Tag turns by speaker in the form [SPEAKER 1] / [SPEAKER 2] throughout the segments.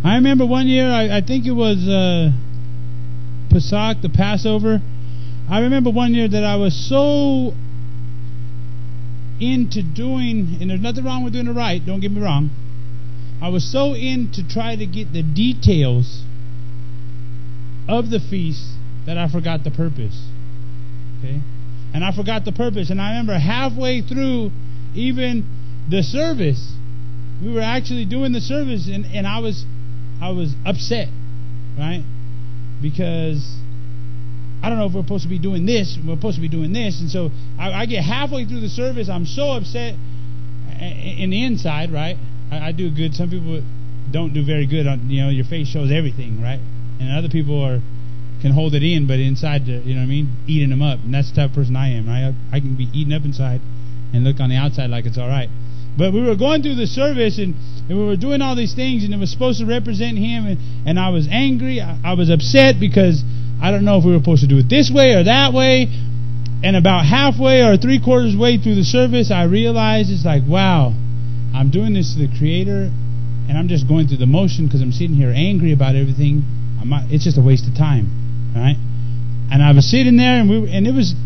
[SPEAKER 1] I remember one year, I think it was Pesach, the Passover. I remember one year that I was so into doing, and there's nothing wrong with doing it right, don't get me wrong. I was so in to try to get the details of the feast that I forgot the purpose. Okay? And I forgot the purpose. And I remember halfway through even the service, we were actually doing the service, and I was upset, right? Because I don't know if we're supposed to be doing this, we're supposed to be doing this. And so I get halfway through the service, I'm so upset in the inside, right? I do good. Some people don't do very good on, your face shows everything, right? And other people can hold it in, but inside, you know what I mean, eating them up. And that's the type of person I am, right? I can be eaten up inside and look on the outside like it's all right. But we were going through the service, and we were doing all these things, and it was supposed to represent Him, and I was angry. I was upset because I don't know if we were supposed to do it this way or that way. And about halfway or 3/4 way through the service, I realized it's like, wow, I'm doing this to the Creator, and I'm just going through the motion because I'm sitting here angry about everything. It's just a waste of time, right? And I was sitting there, and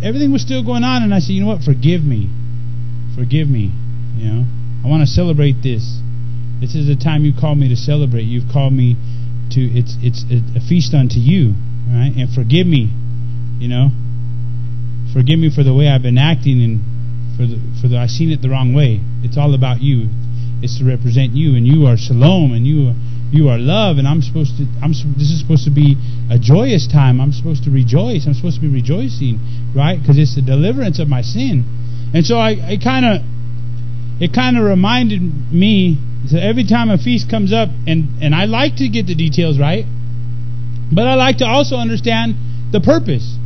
[SPEAKER 1] everything was still going on, and I said, you know what? Forgive me. I want to celebrate this. This is the time you called me to celebrate. You've called me to. It's a feast unto you, right? And forgive me, Forgive me for the way I've been acting, and for the I've seen it the wrong way. It's all about you. It's to represent you, and you are shalom, and you are love, and this is supposed to be a joyous time. I'm supposed to rejoice. I'm supposed to be rejoicing, right? Because it's the deliverance of my sin. And so it kind of reminded me that every time a feast comes up, and I like to get the details right, but I like to also understand the purpose.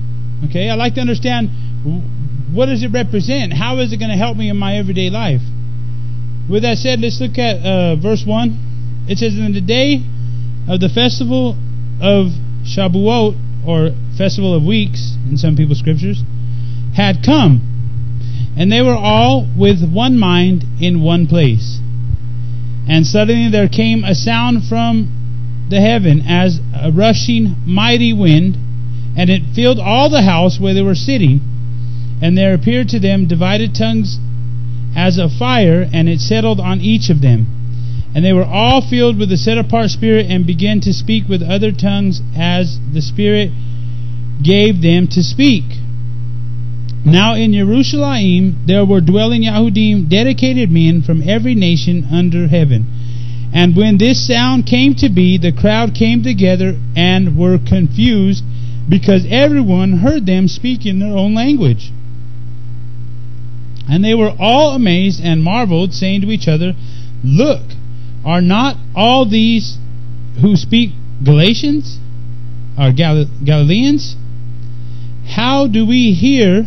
[SPEAKER 1] Okay, I like to understand, what does it represent? How is it going to help me in my everyday life? With that said, let's look at verse 1. It says, in the day of the festival of Shabuoth, or festival of weeks in some people's scriptures, had come, and they were all with one mind in one place. And suddenly there came a sound from the heaven as a rushing mighty wind, and it filled all the house where they were sitting. And there appeared to them divided tongues as of fire, and it settled on each of them. And they were all filled with the set-apart Spirit, and began to speak with other tongues as the Spirit gave them to speak. Now in Jerusalem there were dwelling Yahudim, dedicated men from every nation under heaven. And when this sound came to be, the crowd came together and were confused, because everyone heard them speak in their own language. And they were all amazed and marveled, saying to each other, look, are not all these who speak Galatians, or Galileans? How do we hear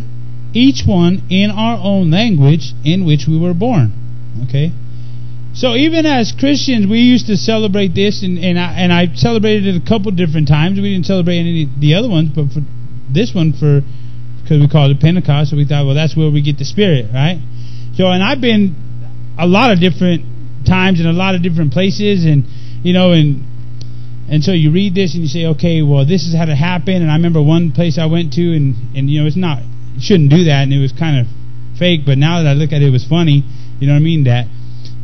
[SPEAKER 1] each one in our own language in which we were born? Okay, so even as Christians, we used to celebrate this, and I celebrated it a couple different times. We didn't celebrate any of the other ones, but for this one, because we called it Pentecost, so we thought, well, that's where we get the Spirit, right? So, and I've been a lot of different times in a lot of different places, and so you read this and you say, okay, well, this is how it happened. And I remember one place I went to, and it's not, you shouldn't do that, and it was kind of fake, but now that I look at it, it was funny. You know what I mean? That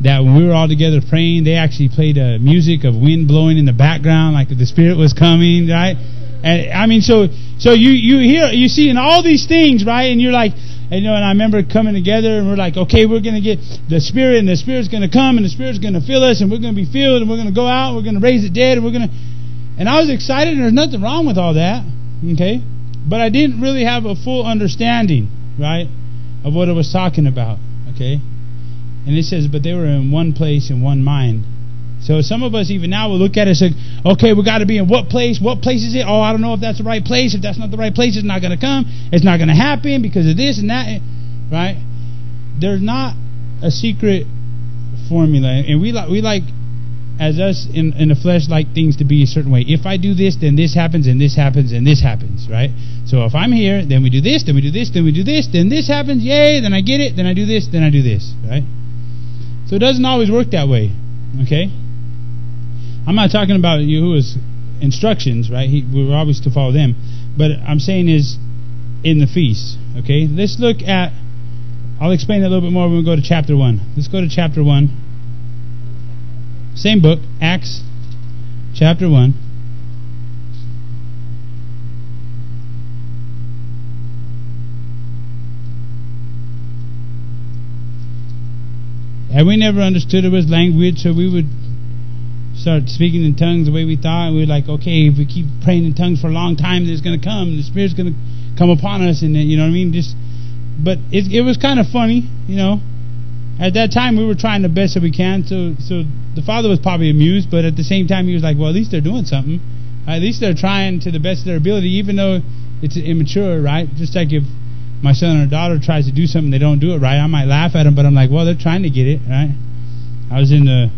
[SPEAKER 1] when we were all together praying, they actually played music of wind blowing in the background, like the Spirit was coming, right? And I mean, so you see in all these things, right? And you're like, and I remember coming together, and we're like, okay, we're going to get the Spirit, and the Spirit's going to come, and the Spirit's going to fill us, and we're going to be filled, and we're going to go out, we're going to raise the dead, and I was excited, and there's nothing wrong with all that, okay? But I didn't really have a full understanding, right, of what it was talking about, okay? And it says, but they were in one place, in one mind. So some of us even now will look at it and say, okay, we got to be in what place? What place is it? Oh, I don't know if that's the right place. If that's not the right place, it's not going to come. It's not going to happen because of this and that, right? There's not a secret formula. And we like, as us in the flesh, like things to be a certain way. If I do this, then this happens, and this happens, and this happens, right? So if I'm here, then we do this, then we do this, then we do this, then this happens, yay, then I get it, then I do this, then I do this, right? So it doesn't always work that way, okay? I'm not talking about Yahuwah's instructions, right? We were always to follow them. But I'm saying is in the feast. Okay? Let's look at, I'll explain it a little bit more when we go to chapter 1. Let's go to chapter 1. Same book, Acts chapter 1. And we never understood it was language, so we would start speaking in tongues the way we thought. And we were like, okay, if we keep praying in tongues for a long time, it's going to come. And the Spirit's going to come upon us. And you know what I mean? But it was kind of funny, you know. At that time, we were trying the best that we can. So the Father was probably amused, but at the same time, he was like, well, at least they're doing something. At least they're trying to the best of their ability, even though it's immature, right? Just like if my son or daughter tries to do something, they don't do it right, I might laugh at them, but I'm like, well, they're trying to get it, right? I was in the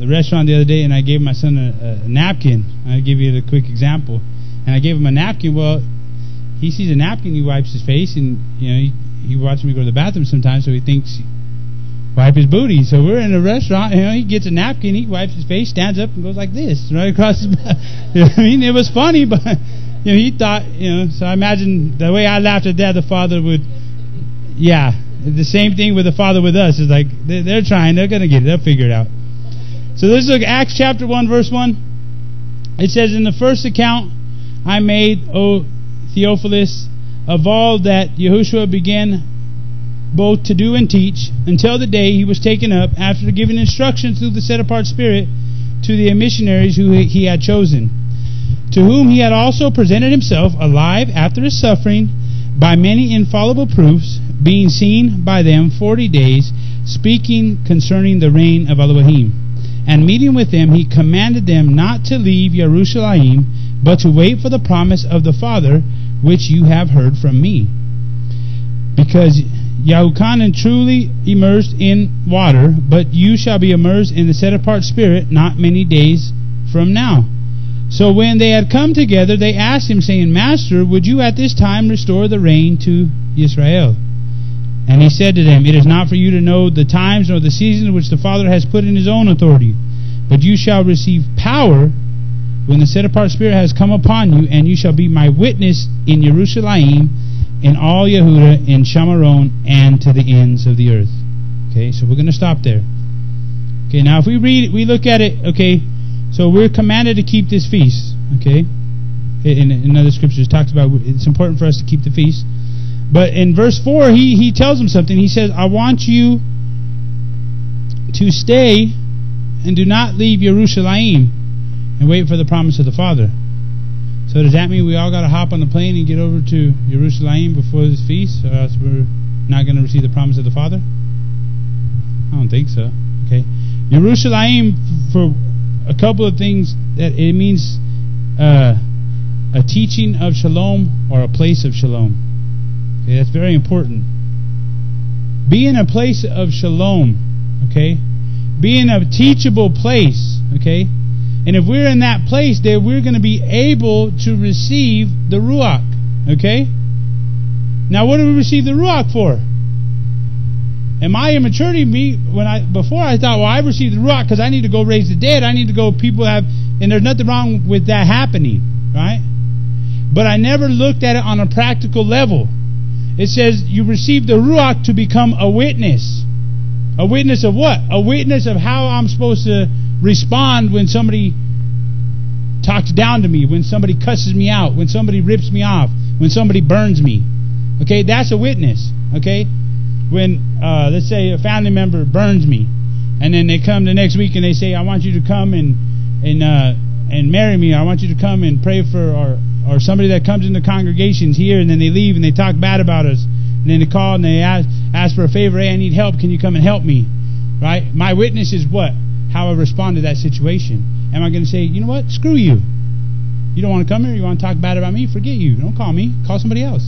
[SPEAKER 1] restaurant the other day, and I gave my son a napkin. I'll give you a quick example. And I gave him a napkin. Well, he sees a napkin, he wipes his face, and you know he watches me go to the bathroom sometimes, so he thinks wipe his booty. So we're in a restaurant, you know, he gets a napkin, he wipes his face, stands up, and goes like this, right across his back. You know what I mean? It was funny, but you know, he thought, you know, so I imagine the way I laughed at that, the Father would, yeah, the same thing with the Father with us. It's like, they're trying, they're going to get it, they'll figure it out. So let's look at Acts chapter 1, verse 1. It says, in the first account I made, O Theophilus, of all that Yahushua began both to do and teach, until the day he was taken up, after giving instructions through the set-apart Spirit to the missionaries who he had chosen, to whom he had also presented himself alive after his suffering by many infallible proofs, being seen by them 40 days, speaking concerning the reign of Elohim. And meeting with them, he commanded them not to leave Yerushalayim, but to wait for the promise of the Father, which you have heard from me. Because Yahuchanan truly immersed in water, but you shall be immersed in the set-apart Spirit not many days from now. So when they had come together, they asked him, saying, Master, would you at this time restore the rain to Israel? And he said to them, It is not for you to know the times nor the seasons which the Father has put in his own authority, but you shall receive power when the set-apart Spirit has come upon you, and you shall be my witness in Yerushalayim, in all Yehuda, in Shamaron, and to the ends of the earth. Okay, so we're going to stop there. Okay, now if we look at it, okay, so we're commanded to keep this feast, okay? In other scriptures, it talks about it's important for us to keep the feast. But in verse 4, he tells them something. He says, I want you to stay and do not leave Yerushalayim and wait for the promise of the Father. So does that mean we all got to hop on the plane and get over to Yerushalayim before this feast, or else we're not going to receive the promise of the Father? I don't think so. Okay, Yerushalayim, for a couple of things, that it means a teaching of shalom or a place of shalom. Okay, that's very important. Be in a place of shalom. Okay, be in a teachable place. Okay. And if we're in that place, then we're going to be able to receive the Ruach. Okay? Now, what do we receive the Ruach for? In my immaturity, before I thought, well, I received the Ruach because I need to go raise the dead. I need to go, and there's nothing wrong with that happening. Right? But I never looked at it on a practical level. It says you receive the Ruach to become a witness. A witness of what? A witness of how I'm supposed to respond when somebody talks down to me, when somebody cusses me out, when somebody rips me off, when somebody burns me. Okay, that's a witness. Okay, when let's say a family member burns me, and then they come the next week and they say, I want you to come and marry me. I want you to come and pray for, or somebody that comes in the congregations here, and then they leave and they talk bad about us, and then they call and they ask for a favor. Hey, I need help. Can you come and help me? Right? My witness is what? How I respond to that situation. Am I going to say, you know what? Screw you. You don't want to come here? You want to talk bad about me? Forget you. Don't call me. Call somebody else.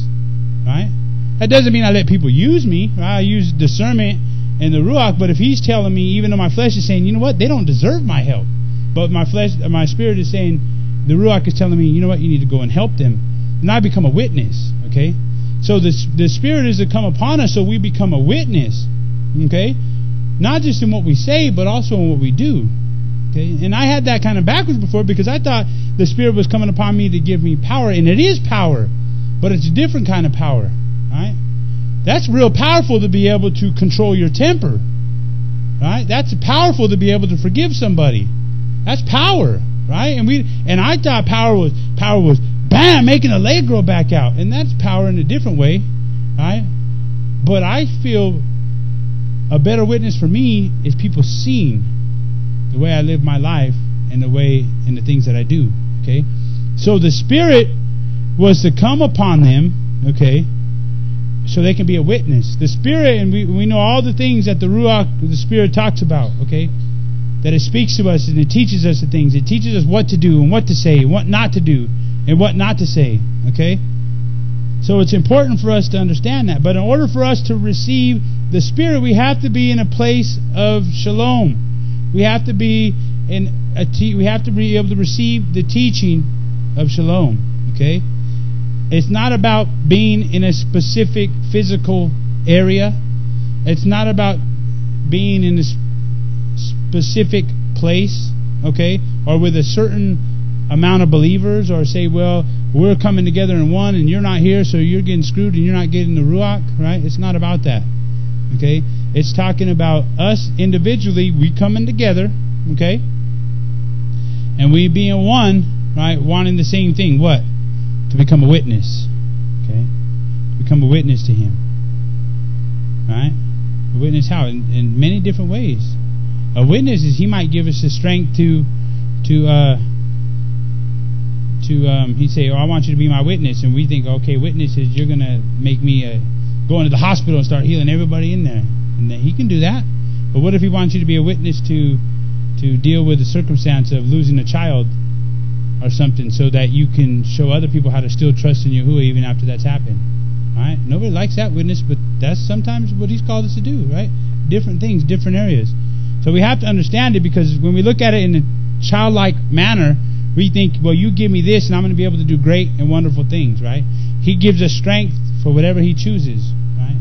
[SPEAKER 1] Right? That doesn't mean I let people use me. Right? I use discernment and the Ruach, but if he's telling me, even though my flesh is saying, you know what? They don't deserve my help. But my spirit is saying, the Ruach is telling me, you know what? You need to go and help them. And I become a witness. Okay? So the Spirit is to come upon us so we become a witness. Okay? Not just in what we say, but also in what we do. Okay, and I had that kind of backwards before because I thought the Spirit was coming upon me to give me power, and it is power, but it's a different kind of power. Right? That's real powerful to be able to control your temper. Right? That's powerful to be able to forgive somebody. That's power, right? And I thought power was bam, making a leg grow back out, and that's power in a different way, right? But I feel a better witness for me is people seeing the way I live my life and the way and the things that I do. Okay, so the Spirit was to come upon them, okay, so they can be a witness. The Spirit, and we know all the things that the Spirit talks about, okay, that it speaks to us and it teaches us the things. It teaches us what to do and what to say and what not to do and what not to say, okay? So it's important for us to understand that. But in order for us to receive the Spirit, we have to be in a place of shalom. We have to be we have to be able to receive the teaching of shalom, okay? It's not about being in a specific physical area. It's not about being in a specific place, okay, or with a certain amount of believers, or say, well, we're coming together in one and you're not here, so you're getting screwed and you're not getting the Ruach, right? It's not about that, okay? It's talking about us individually, we coming together, okay, and we being one, right, wanting the same thing. What? To become a witness, okay? To become a witness to Him, right? A witness how? In many different ways. A witness is He might give us the strength to He'd say, oh, I want you to be my witness, and we think, okay, witness is you're gonna make me go into the hospital and start healing everybody in there, and then He can do that. But what if He wants you to be a witness to deal with the circumstance of losing a child or something, so that you can show other people how to still trust in Yahuwah even after that's happened? Right? Nobody likes that witness, but that's sometimes what He's called us to do, right? Different things, different areas. So we have to understand it, because when we look at it in a childlike manner, we think, well, you give me this and I'm going to be able to do great and wonderful things, right? He gives us strength for whatever He chooses, right?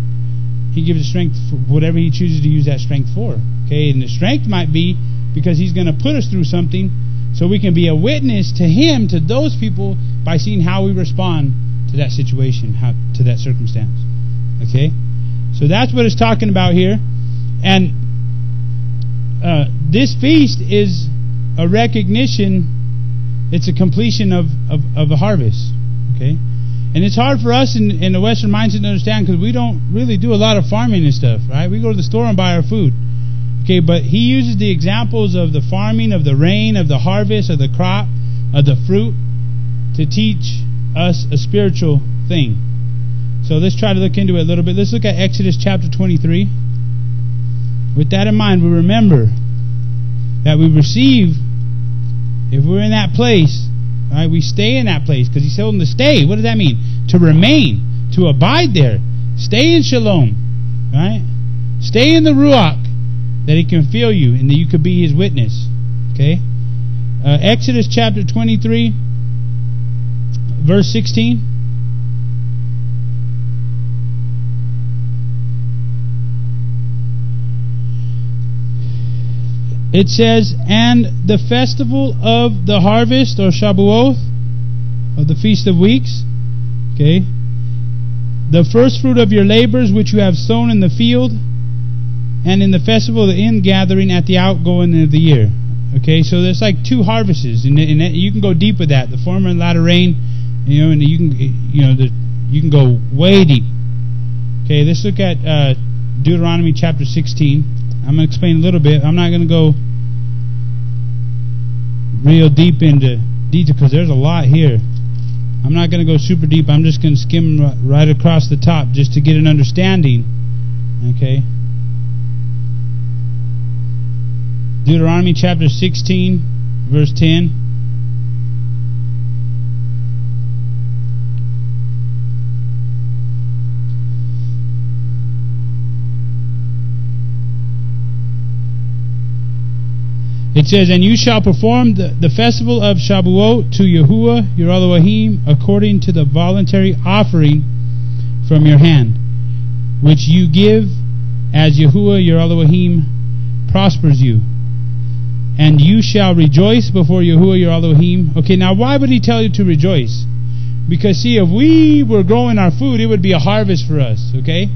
[SPEAKER 1] He gives us strength for whatever He chooses to use that strength for, okay? And the strength might be because He's going to put us through something so we can be a witness to Him, to those people, by seeing how we respond to that situation, to that circumstance, okay? So that's what it's talking about here. And this feast is a recognition, it's a completion of a harvest, okay? And it's hard for us in the Western mindset to understand, because we don't really do a lot of farming and stuff, right? We go to the store and buy our food, okay? But He uses the examples of the farming, of the rain, of the harvest, of the crop, of the fruit, to teach us a spiritual thing. So let's try to look into it a little bit. Let's look at Exodus chapter 23. With that in mind, we remember that we receive, if we're in that place, right, we stay in that place, because He told them to stay. What does that mean? To remain, to abide there. Stay in shalom, right? Stay in the Ruach, that He can feel you and that you could be His witness, okay? Exodus chapter 23, verse 16. It says, and the festival of the harvest, or Shabuoth, of the Feast of Weeks, okay, the first fruit of your labors which you have sown in the field, and in the festival of the ingathering at the outgoing of the year. Okay, so there's like two harvests, and you can go deep with that. The former and latter rain, and you can go way deep. Okay, let's look at Deuteronomy chapter 16. I'm going to explain a little bit. I'm not going to go real deep into detail, because there's a lot here. I'm not going to go super deep. I'm just going to skim right across the top just to get an understanding. Okay. Deuteronomy chapter 16, verse 10. It says, and you shall perform the festival of Shabuoth to Yahuwah your Elohim according to the voluntary offering from your hand, which you give as Yahuwah your Elohim prospers you. And you shall rejoice before Yahuwah your Elohim. Okay, now why would he tell you to rejoice? Because see, if we were growing our food, it would be a harvest for us, okay?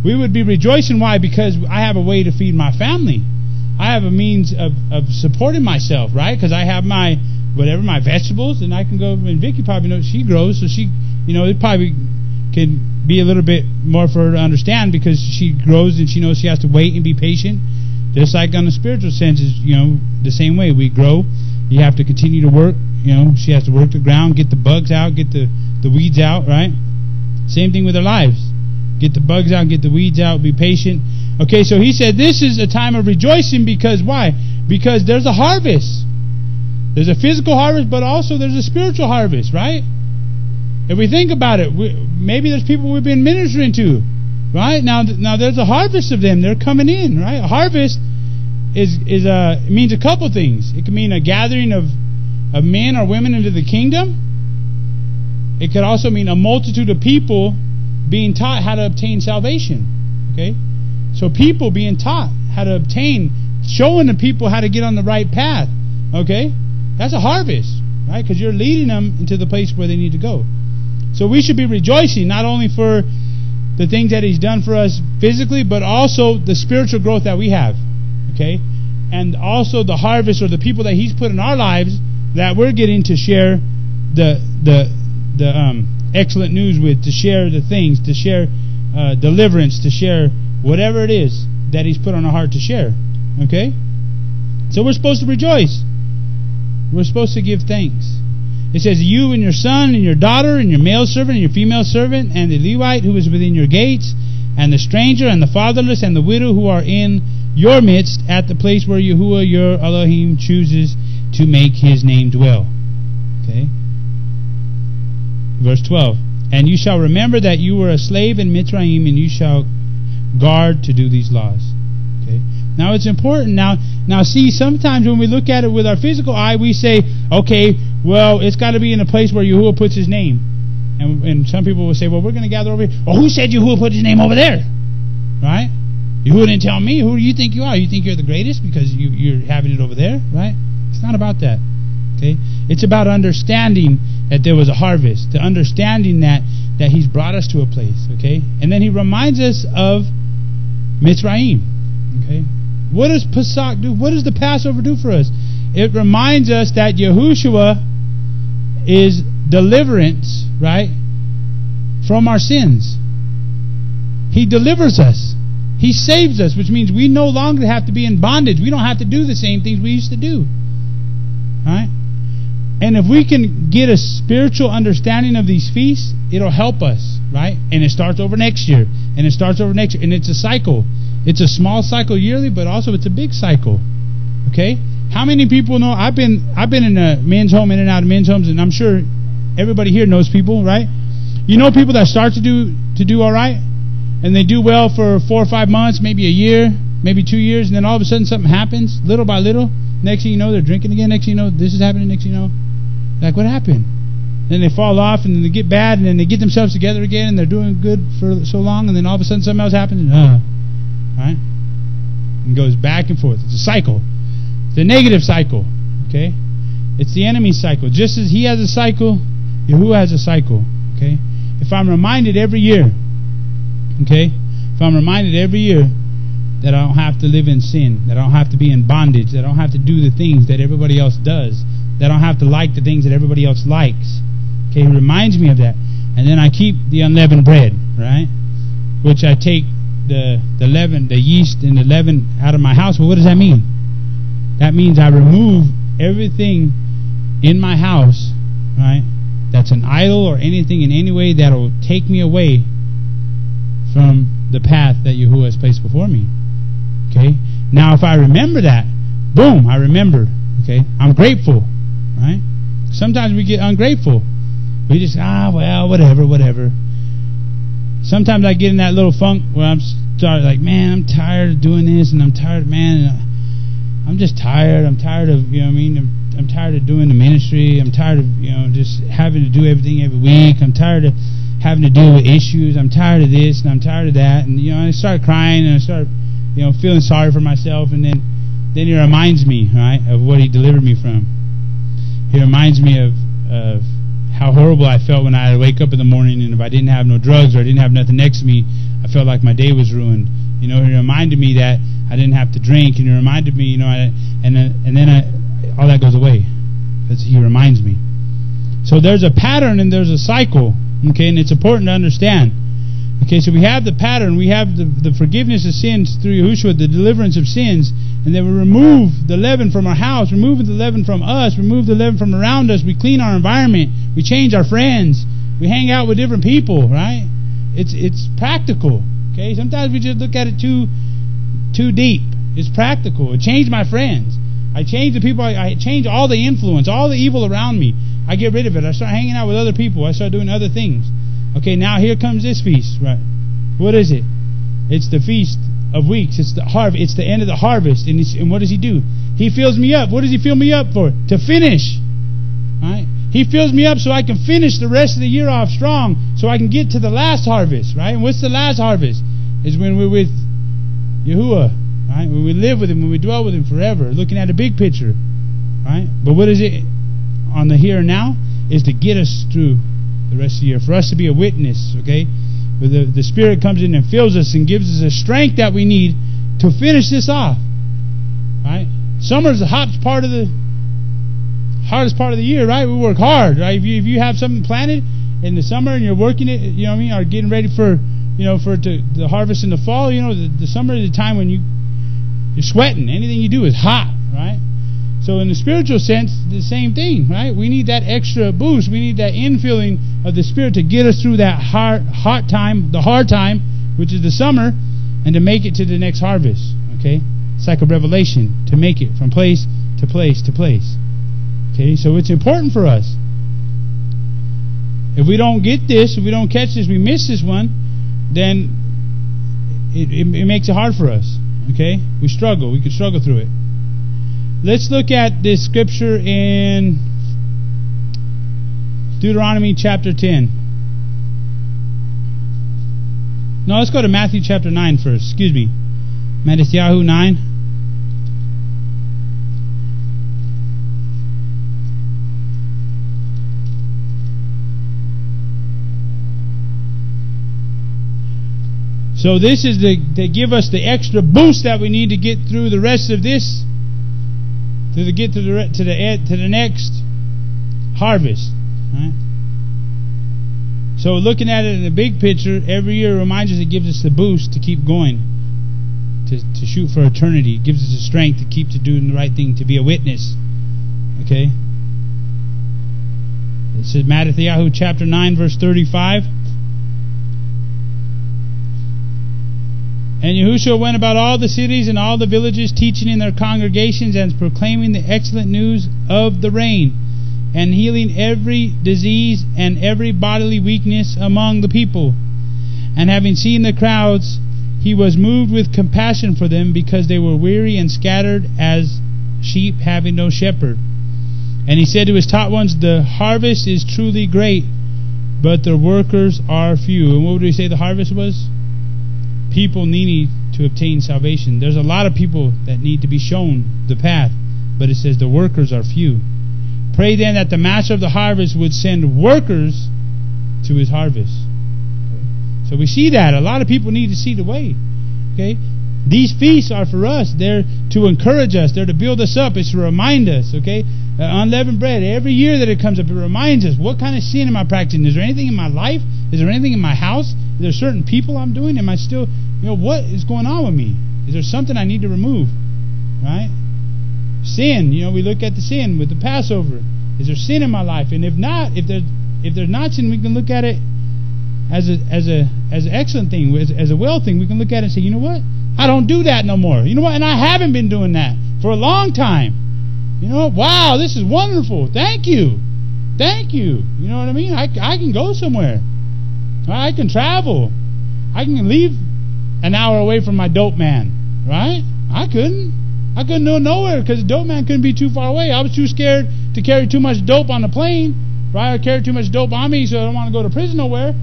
[SPEAKER 1] We would be rejoicing. Why? Because I have a way to feed my family. I have a means of supporting myself, right? Because I have my vegetables, and I can go, and Vicky probably knows she grows, so she, it probably can be a little bit more for her to understand, because she grows and she knows she has to wait and be patient. Just like on the spiritual sense, is the same way. We grow, you have to continue to work. She has to work the ground, get the bugs out, get the weeds out, right? Same thing with our lives. Get the bugs out, get the weeds out, be patient. Okay, so he said this is a time of rejoicing, because why? Because there's a harvest. There's a physical harvest, but also there's a spiritual harvest, right? If we think about it, maybe there's people we've been ministering to, right? Now there's a harvest of them. They're coming in, right? A harvest it means a couple things. It can mean a gathering of men or women into the kingdom. It could also mean a multitude of people being taught how to obtain salvation. Okay? So people being taught how to obtain, showing the people how to get on the right path. Okay? That's a harvest, right? Because you're leading them into the place where they need to go. So we should be rejoicing, not only for the things that he's done for us physically, but also the spiritual growth that we have. Okay? And also the harvest, or the people that he's put in our lives that we're getting to share the excellent news with, to share the things, to share deliverance, to share whatever it is that he's put on our heart to share. Okay? So we're supposed to rejoice. We're supposed to give thanks. It says, you and your son and your daughter and your male servant and your female servant and the Levite who is within your gates and the stranger and the fatherless and the widow who are in your midst at the place where Yahuwah your Elohim chooses to make his name dwell. Okay? Verse 12. And you shall remember that you were a slave in Mitzrayim, and you shall guard to do these laws. Okay? Now it's important. Now see, sometimes when we look at it with our physical eye, we say, okay, well, it's got to be in a place where Yahuwah puts his name. And some people will say, well, we're going to gather over here. Well, who said Yahuwah put his name over there? Right? Yahuwah didn't tell me. Who do you think you are? You think you're the greatest because you're having it over there? Right? It's not about that. Okay? It's about understanding that there was a harvest. The understanding that he's brought us to a place. Okay? And then he reminds us of Mitzrayim. Okay? What does Pesach do? What does the Passover do for us? It reminds us that Yahushua is deliverance, right, from our sins. He delivers us. He saves us, which means we no longer have to be in bondage. We don't have to do the same things we used to do. Right? And if we can get a spiritual understanding of these feasts, it'll help us, right? And it starts over next year. And it starts over next year. And it's a cycle. It's a small cycle yearly, but also it's a big cycle. Okay? How many people know? I've been in a men's home, in and out of men's homes, and I'm sure everybody here knows people, right? You know people that start to do all right, and they do well for 4 or 5 months, maybe a year, maybe 2 years, and then all of a sudden something happens, little by little. Next thing you know, they're drinking again. Next thing you know, this is happening. Next thing you know, like, what happened? Then they fall off, and then they get bad, and then they get themselves together again, and they're doing good for so long, and then all of a sudden something else happens, and right? And goes back and forth. It's a cycle. The negative cycle, okay? It's the enemy's cycle. Just as he has a cycle, Yahuwah has a cycle, okay? If I'm reminded every year, okay? If I'm reminded every year that I don't have to live in sin, that I don't have to be in bondage, that I don't have to do the things that everybody else does, that I don't have to like the things that everybody else likes, okay? He reminds me of that. And then I keep the unleavened bread, right? Which I take the leaven, the yeast and the leaven out of my house. Well, what does that mean? That means I remove everything in my house, right, that's an idol or anything in any way that will take me away from the path that Yahuwah has placed before me. Okay? Now, if I remember that, boom, I remember. Okay? I'm grateful, right? Sometimes we get ungrateful. We just, well, whatever. Sometimes I get in that little funk where I'm started like, man, I'm tired of doing this, and I'm tired, man, I'm just tired. I'm tired of, I'm tired of doing the ministry. I'm tired of, just having to do everything every week. I'm tired of having to deal with issues. I'm tired of this and I'm tired of that. And, I started crying and I started, feeling sorry for myself. And then then He reminds me, right, of what He delivered me from. He reminds me of how horrible I felt when I would wake up in the morning, and if I didn't have no drugs or I didn't have nothing next to me, I felt like my day was ruined. He reminded me that I didn't have to drink, and He reminded me, and then all that goes away because He reminds me. So there's a pattern and there's a cycle, okay, and it's important to understand. Okay, so we have the pattern, we have the forgiveness of sins through Yahushua, the deliverance of sins, and then we remove the leaven from our house, remove the leaven from us, remove the leaven from around us, we clean our environment, we change our friends, we hang out with different people, right? It's practical, okay? Sometimes we just look at it too deep. It's practical. It changed my friends. I change the people, I change all the influence, all the evil around me. I get rid of it. I start hanging out with other people. I start doing other things. Okay, now here comes this feast, right? What is it? It's the Feast of Weeks. It's the harvest. It's the end of the harvest. And what does He do? He fills me up. What does He fill me up for? To finish. Right? He fills me up so I can finish the rest of the year off strong, so I can get to the last harvest, right? And what's the last harvest? Is when we're with Yahuwah, right? When we live with Him, when we dwell with Him forever, looking at a big picture, right? But what is it on the here and now? Is to get us through the rest of the year, for us to be a witness, okay? Where the Spirit comes in and fills us and gives us the strength that we need to finish this off, right? Summer's the hardest part of the year, right? We work hard, right? If you have something planted in the summer and you're working it, you know what I mean, or getting ready for the harvest in the fall, the summer is the time when you're sweating. Anything you do is hot, right? So in the spiritual sense, the same thing, right? We need that extra boost. We need that infilling of the Spirit to get us through that hard time, which is the summer, and to make it to the next harvest, okay? It's like a revelation to make it from place to place to place. Okay, so it's important for us. If we don't get this, if we don't catch this, we miss this one, then it makes it hard for us, okay? We struggle. We can struggle through it. Let's look at this scripture in Deuteronomy chapter 10. No, let's go to Matthew chapter 9 first. Excuse me. Matthew 9. So this is they give us the extra boost that we need to get through the rest of this, to get to the next harvest. Right? So looking at it in the big picture, every year reminds us, it gives us the boost to keep going, to shoot for eternity. It gives us the strength to keep doing the right thing, to be a witness. Okay. It says Matthew chapter 9 verse 35. And Yahushua went about all the cities and all the villages, teaching in their congregations and proclaiming the excellent news of the reign, and healing every disease and every bodily weakness among the people. And having seen the crowds, He was moved with compassion for them, because they were weary and scattered as sheep having no shepherd. And He said to His taught ones, the harvest is truly great, but the workers are few. And what would we say the harvest was? People needing to obtain salvation. There's a lot of people that need to be shown the path, but it says the workers are few. Pray then that the Master of the harvest would send workers to His harvest. Okay. So we see that a lot of people need to see the way. Okay, these feasts are for us. They're to encourage us. They're to build us up. It's to remind us. Okay, unleavened bread. Every year that it comes up, it reminds us, what kind of sin am I practicing? Is there anything in my life? Is there anything in my house? Is there certain people I'm doing? Am I still, what is going on with me? Is there something I need to remove? Right? Sin. We look at the sin with the Passover. Is there sin in my life? And if not, if there's not sin, we can look at it as an excellent thing, as a well thing. We can look at it and say, you know what? I don't do that no more. You know what? And I haven't been doing that for a long time. Wow, this is wonderful. Thank you. Thank you. You know what I mean? I can go somewhere. I can travel. I can leave an hour away from my dope man. Right? I couldn't go nowhere because the dope man couldn't be too far away. I was too scared to carry too much dope on the plane. Right? I carried too much dope on me, so I don't want to go to prison nowhere.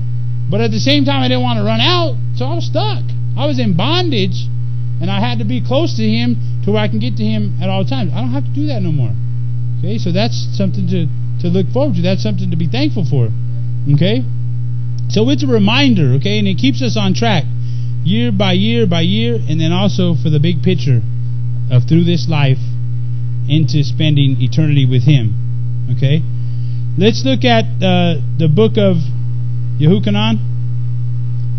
[SPEAKER 1] But at the same time, I didn't want to run out, so I was stuck. I was in bondage, And I had to be close to Him to where I can get to Him at all times. I don't have to do that no more. Okay, so that's something to look forward to. That's something to be thankful for. Okay? So it's a reminder, okay? And it keeps us on track year by year by year, and then also for the big picture of through this life into spending eternity with Him. Okay? Let's look at the book of Yehuchanan,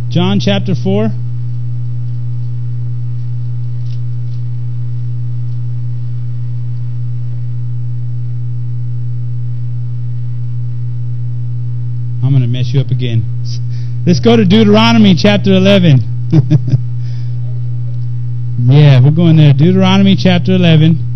[SPEAKER 1] John chapter 4. I'm going to mess you up again. Let's go to Deuteronomy chapter 11. Yeah, we're going there. Deuteronomy chapter 11.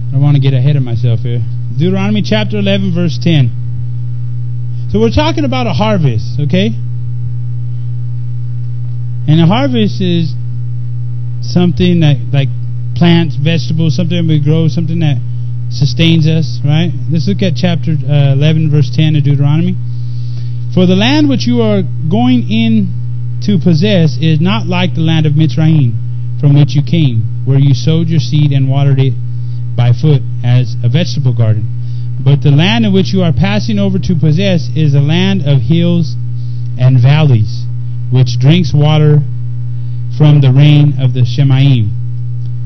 [SPEAKER 1] I don't want to get ahead of myself here. Deuteronomy chapter 11, verse 10. So we're talking about a harvest, okay? And a harvest is something that, like plants, vegetables, something we grow, something that sustains us, right? Let's look at chapter 11, verse 10 of Deuteronomy. For the land which you are going in to possess is not like the land of Mitzrayim, from which you came, where you sowed your seed and watered it by foot as a vegetable garden. But the land in which you are passing over to possess is a land of hills and valleys, which drinks water from the rain of the Shemaim,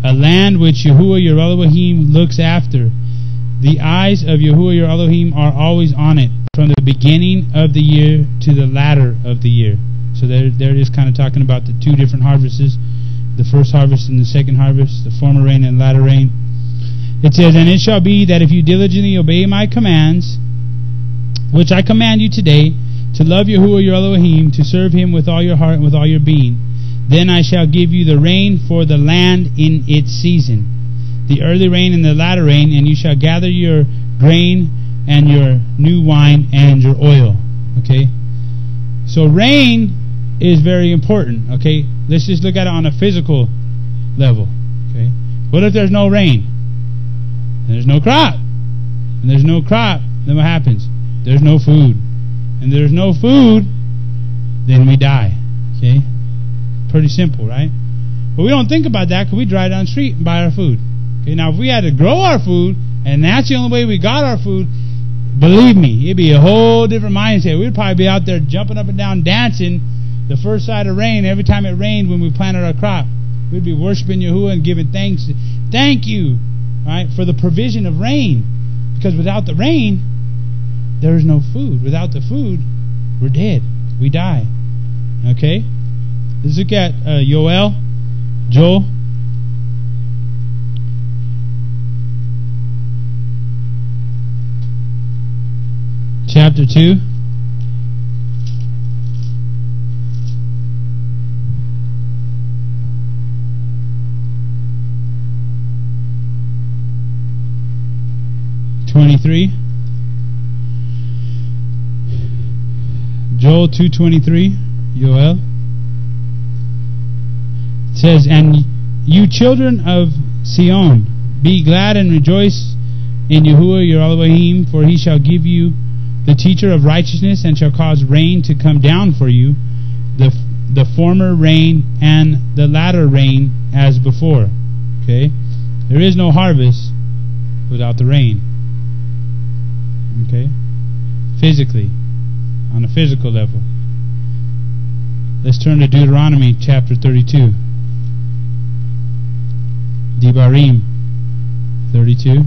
[SPEAKER 1] a land which Yahuwah your Elohim looks after. The eyes of Yahuwah your Elohim are always on it, from the beginning of the year to the latter of the year. So there it is, kind of talking about the two different harvests, the first harvest and the second harvest, the former rain and latter rain. It says, and it shall be that if you diligently obey my commands, which I command you today, to love Yahuwah your Elohim, to serve Him with all your heart and with all your being, then I shall give you the rain for the land in its season, the early rain and the latter rain, and you shall gather your grain and your new wine and your oil. Okay? So rain is very important. Okay? Let's just look at it on a physical level. Okay? What if there's no rain? There's no crop. And there's no crop, then what happens? There's no food. And there's no food, then we die. Okay? Pretty simple, right? But we don't think about that because we drive down the street and buy our food. Okay, now if we had to grow our food, and that's the only way we got our food, believe me, it'd be a whole different mindset. We'd probably be out there jumping up and down, dancing the first side of rain every time it rained when we planted our crop. We'd be worshiping Yahuwah and giving thanks. Thank you, right, for the provision of rain. Because without the rain, there is no food. Without the food, we're dead. We die. Okay? Let's look at Joel chapter 2. Joel 2:23. Joel. It says, and you children of Sion, be glad and rejoice in Yahuwah your Elohim, for He shall give you the teacher of righteousness, and shall cause rain to come down for you, the former rain and the latter rain as before. Okay? There is no harvest without the rain. Okay? Physically, on a physical level. Let's turn to Deuteronomy chapter 32. Devarim 32.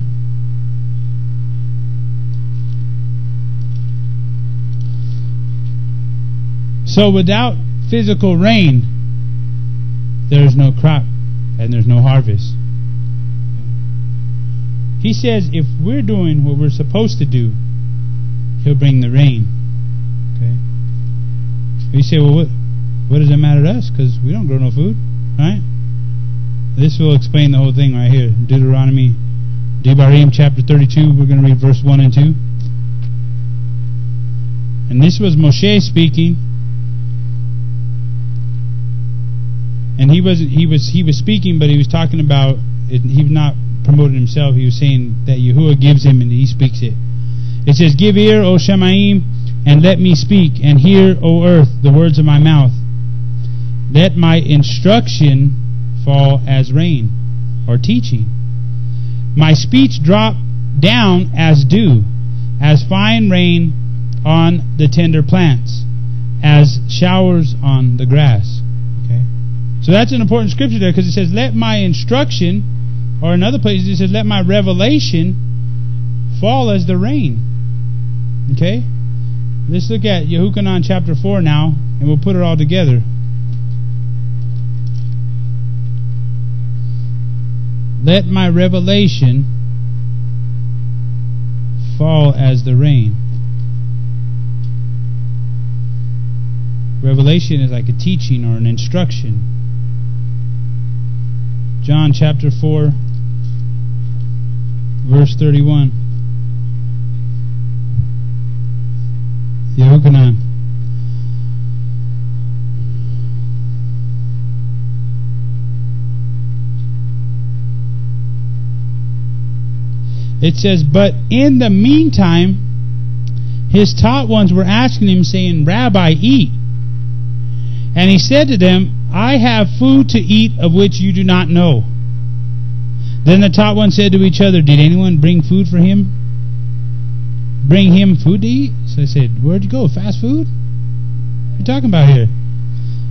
[SPEAKER 1] So without physical rain, there is no crop and there's no harvest. He says if we're doing what we're supposed to do, He'll bring the rain. Okay? You say, well, what does it matter to us? Because we don't grow no food, right? This will explain the whole thing right here. Deuteronomy, Devarim chapter 32. We're going to read verse 1 and 2. And this was Moshe speaking. And he was speaking, but he was talking about it, he was not promoting himself. He was saying that Yahuwah gives him and he speaks it. It says, "Give ear, O Shemaim, and let me speak, and hear, O earth, the words of my mouth. Let my instruction fall as rain," or teaching. "My speech drop down as dew, as fine rain on the tender plants, as showers on the grass." Okay, so that's an important scripture there, because it says, "Let my instruction," or in other places it says, "Let my revelation fall as the rain." Okay, let's look at Yehuchanan chapter 4 now, and we'll put it all together. Let my revelation fall as the rain. Revelation is like a teaching or an instruction. John chapter 4, verse 31. Yehuchanan. It says, "But in the meantime, his taught ones were asking him, saying, 'Rabbi, eat.' And he said to them, 'I have food to eat of which you do not know.' Then the taught ones said to each other, 'Did anyone bring food for him? Bring him food to eat?' So I said, 'Where'd you go? Fast food? What are you talking about here?'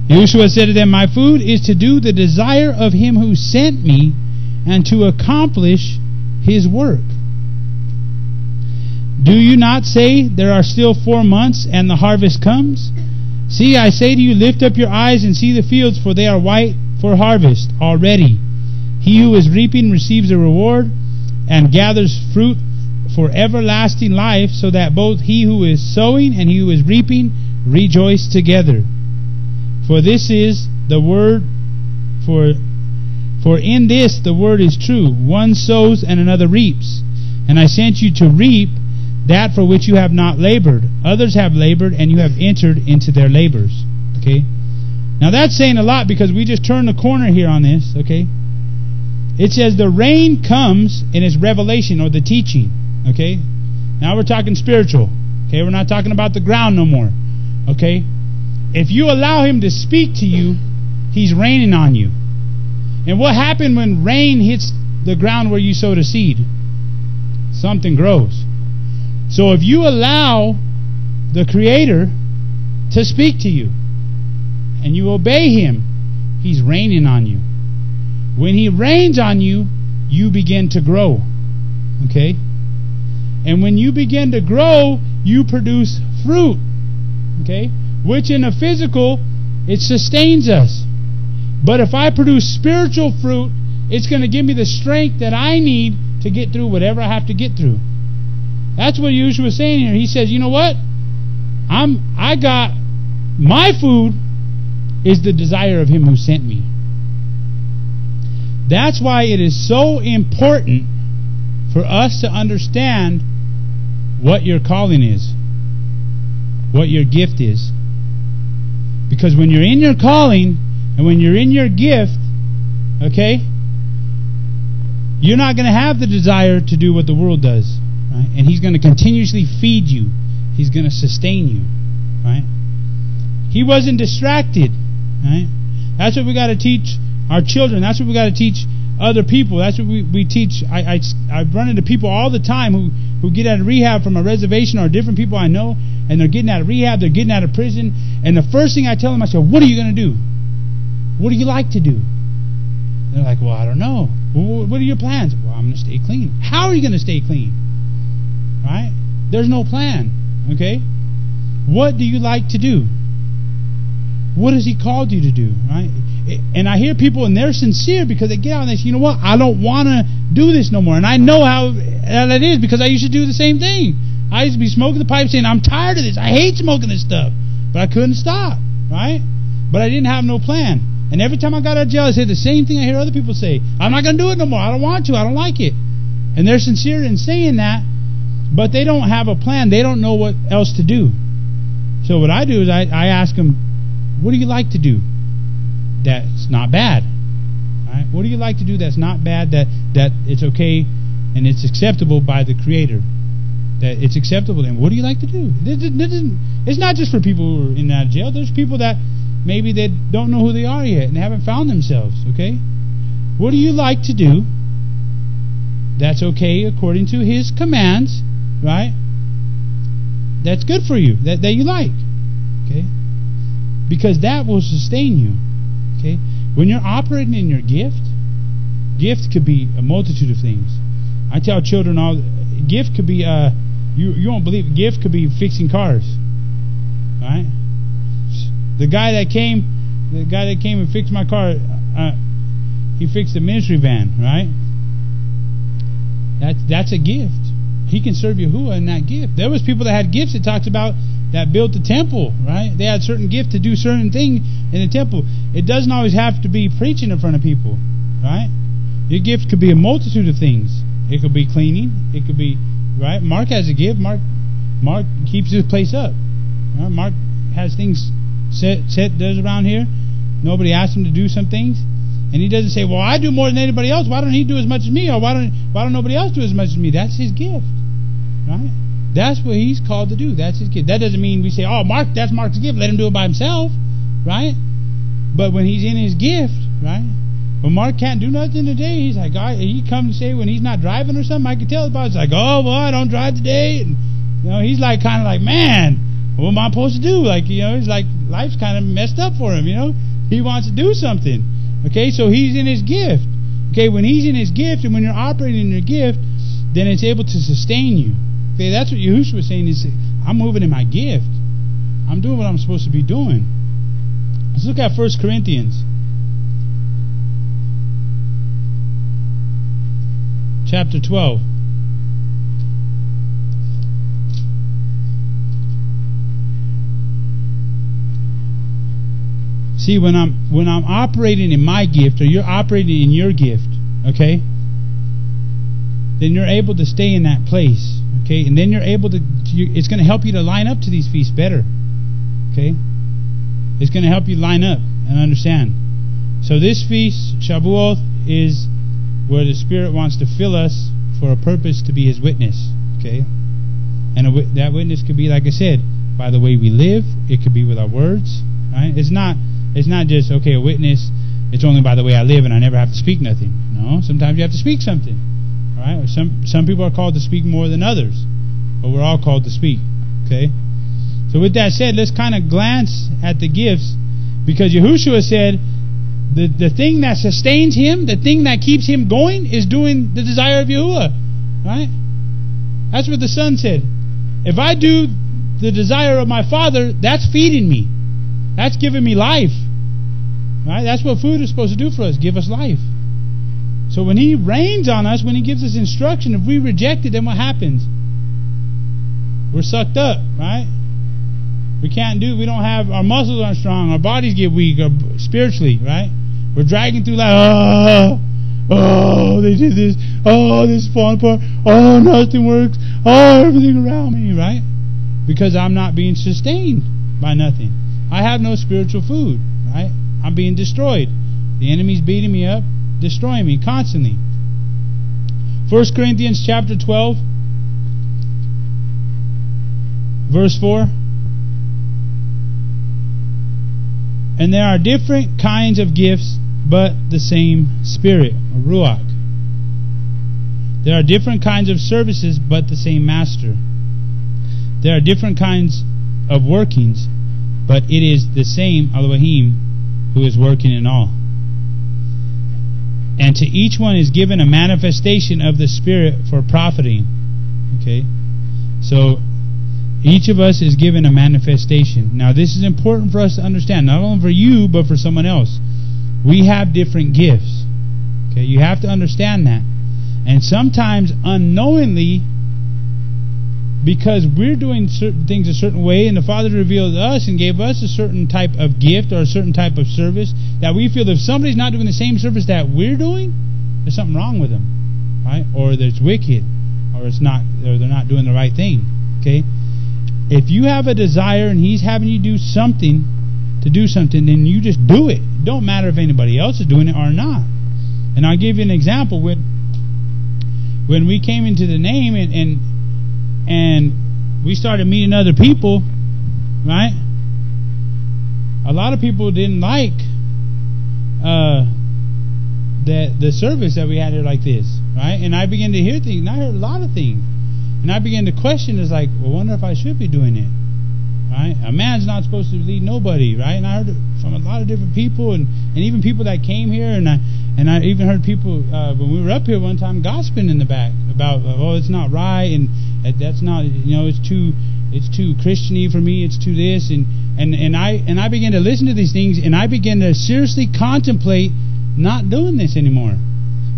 [SPEAKER 1] Yahushua said to them, 'My food is to do the desire of him who sent me, and to accomplish his work. Do you not say, there are still 4 months, and the harvest comes? See, I say to you, lift up your eyes and see the fields, for they are white for harvest already. He who is reaping receives a reward, and gathers fruit for everlasting life, so that both he who is sowing and he who is reaping rejoice together. For this is the word, for in this the word is true. One sows and another reaps. And I sent you to reap that for which you have not labored. Others have labored, and you have entered into their labors." Okay? Now that's saying a lot, because we just turned the corner here on this. Okay? It says the rain comes in its revelation, or the teaching. Okay? Now we're talking spiritual. Okay? We're not talking about the ground no more. Okay? If you allow him to speak to you, he's raining on you. And what happened when rain hits the ground where you sowed a seed? Something grows. So if you allow the Creator to speak to you, and you obey him, he's raining on you. When he rains on you, you begin to grow. Okay? And when you begin to grow, you produce fruit. Okay? Which in the physical, it sustains us. But if I produce spiritual fruit, it's going to give me the strength that I need to get through whatever I have to get through. That's what Yeshua was saying here. He says, you know what? I got my food is the desire of him who sent me. That's why it is so important for us to understand what your calling is, what your gift is. Because when you're in your calling and when you're in your gift, okay, you're not going to have the desire to do what the world does. Right? And he's going to continuously feed you. He's going to sustain you. Right? He wasn't distracted. Right? That's what we got to teach our children. That's what we got to teach other people. That's what we teach. I run into people all the time who get out of rehab from a reservation, or different people I know, and they're getting out of rehab, they're getting out of prison, and the first thing I tell them, I say, what are you going to do? What do you like to do? They're like, well, I don't know. Well, what are your plans? Well, I'm going to stay clean. How are you going to stay clean? Right? There's no plan. Okay? What do you like to do? What has he called you to do? Right? And I hear people, and they're sincere, because they get out and they say, you know what? I don't want to do this no more. And I know how that is, because I used to do the same thing. I used to be smoking the pipe saying, I'm tired of this. I hate smoking this stuff. But I couldn't stop. Right? But I didn't have no plan. And every time I got out of jail, I said the same thing I hear other people say. I'm not going to do it no more. I don't want to. I don't like it. And they're sincere in saying that, but they don't have a plan. They don't know what else to do. So what I do is I ask them, what do you like to do that's not bad? Right? What do you like to do that's not bad, that it's okay and it's acceptable by the Creator? that it's acceptable to Him. What do you like to do? It's not just for people who are in and out of jail. There's people that maybe they don't know who they are yet and haven't found themselves. Okay, what do you like to do? That's okay according to His commands, right? That's good for you. That you like, okay? Because that will sustain you. Okay, when you're operating in your gift could be a multitude of things. I tell children all, gift could be you won't believe it, gift could be fixing cars, right? The guy that came and fixed my car, he fixed a ministry van, right? That's a gift. He can serve Yahuwah in that gift. There was people that had gifts. It talks about that built the temple, right? They had certain gift to do certain thing in the temple. It doesn't always have to be preaching in front of people, right? Your gift could be a multitude of things. It could be cleaning. It could be, right? Mark has a gift. Mark keeps his place up. Right? Mark has things does around here. Nobody asked him to do some things, and he doesn't say, "Well, I do more than anybody else. Why don't he do as much as me? Or why don't nobody else do as much as me?" That's his gift, right? That's what he's called to do. That's his gift. That doesn't mean we say, "Oh, that's Mark's gift. Let him do it by himself," right? But when he's in his gift, right? When Mark can't do nothing today, he's like, he comes and say when he's not driving or something, I can tell about it. It's like, "Oh, well, I don't drive today," and he's like kind of like, "Man, what am I supposed to do?" Like, he's like, life's kind of messed up for him. He wants to do something. Okay, so he's in his gift. Okay, when he's in his gift and when you're operating in your gift, then it's able to sustain you. Okay, that's what Yahushua was saying. Is I'm moving in my gift. I'm doing what I'm supposed to be doing. Let's look at 1 Corinthians chapter 12. See, when I'm operating in my gift, or you're operating in your gift, okay, then you're able to stay in that place, okay, and then you're able to. It's going to help you to line up to these feasts better, okay. It's going to help you line up and understand. So this feast, Shabuoth, is where the Spirit wants to fill us for a purpose to be His witness, okay, and that witness could be, like I said, by the way we live. It could be with our words, right? It's not just, okay, a witness, it's only by the way I live and I never have to speak nothing. No, sometimes you have to speak something. Right? Or some people are called to speak more than others. But we're all called to speak. Okay? So with that said, let's kind of glance at the gifts, because Yahushua said the thing that sustains him, the thing that keeps him going, is doing the desire of Yahuwah. Right? That's what the Son said. If I do the desire of my Father, that's feeding me. That's giving me life. Right? That's what food is supposed to do for us, give us life. So when He rains on us, when He gives us instruction, if we reject it, then what happens? We're sucked up, right? We don't have, our muscles aren't strong, our bodies get weak spiritually, right? We're dragging through like, they did this, this is falling apart, nothing works, everything around me, right? Because I'm not being sustained by nothing. I have no spiritual food, right? I'm being destroyed. The enemy's beating me up, destroying me constantly. 1 Corinthians chapter 12, verse 4. And there are different kinds of gifts, but the same Spirit, or Ruach. There are different kinds of services, but the same Master. There are different kinds of workings, but it is the same Elohim who is working in all. And to each one is given a manifestation of the Spirit for profiting. Okay? So, each of us is given a manifestation. Now, this is important for us to understand, not only for you, but for someone else. We have different gifts. Okay? You have to understand that. And sometimes, unknowingly, because we're doing certain things a certain way, and the Father revealed to us and gave us a certain type of gift or a certain type of service, that we feel that if somebody's not doing the same service that we're doing, there's something wrong with them, right? Or there's wicked, or they're not doing the right thing. Okay, if you have a desire and He's having you do something, then you just do it. It don't matter if anybody else is doing it or not. And I'll give you an example. When we came into the name, and and we started meeting other people, right? A lot of people didn't like the service that we had here like this, right? And I began to hear things, and I heard a lot of things, and I began to question. It's like, well, I wonder if I should be doing it, right? A man's not supposed to lead nobody, right? And I heard it from a lot of different people, and even people that came here, and I even heard people when we were up here one time gossiping in the back about, oh, it's not right, and that's not, it's too Christian-y for me, it's too this, and I began to listen to these things, and I began to seriously contemplate not doing this anymore,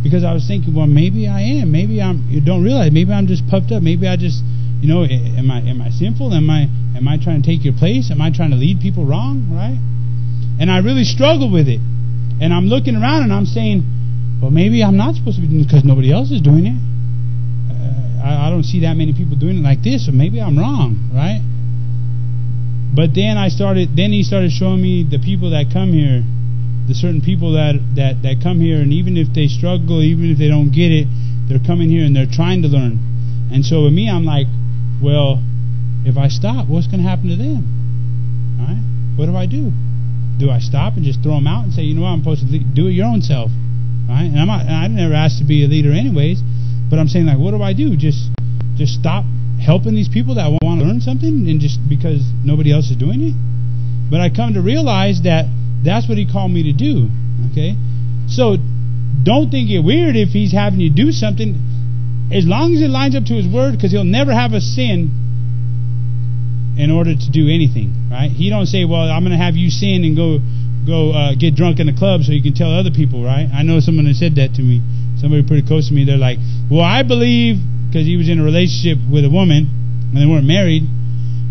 [SPEAKER 1] because I was thinking, well, maybe I am, maybe you don't realize, maybe I'm just puffed up, maybe I just, am I sinful? Am I trying to take your place? Am I trying to lead people wrong? Right? And I really struggled with it. And I'm looking around and I'm saying, well, maybe I'm not supposed to be doing it because nobody else is doing it. I don't see that many people doing it like this, so maybe I'm wrong, right? But then he started showing me the people that come here, the certain people that come here, and even if they struggle, even if they don't get it, they're coming here and they're trying to learn. And so with me, I'm like, well, if I stop, what's going to happen to them? All right? What do I do? Do I stop and just throw them out and say, I'm supposed to do it your own self? Right? And I never asked to be a leader anyways, but I'm saying, like, what do I do? Just stop helping these people that want to learn something, and just because nobody else is doing it? But I come to realize that that's what he called me to do. Okay? So don't think it weird if he's having you do something, as long as it lines up to his word, because he'll never have us sin in order to do anything, right? He don't say, well, I'm going to have you sin and go get drunk in the club so you can tell other people, right? I know someone that said that to me. Somebody pretty close to me. They're like, well, I believe, because he was in a relationship with a woman and they weren't married,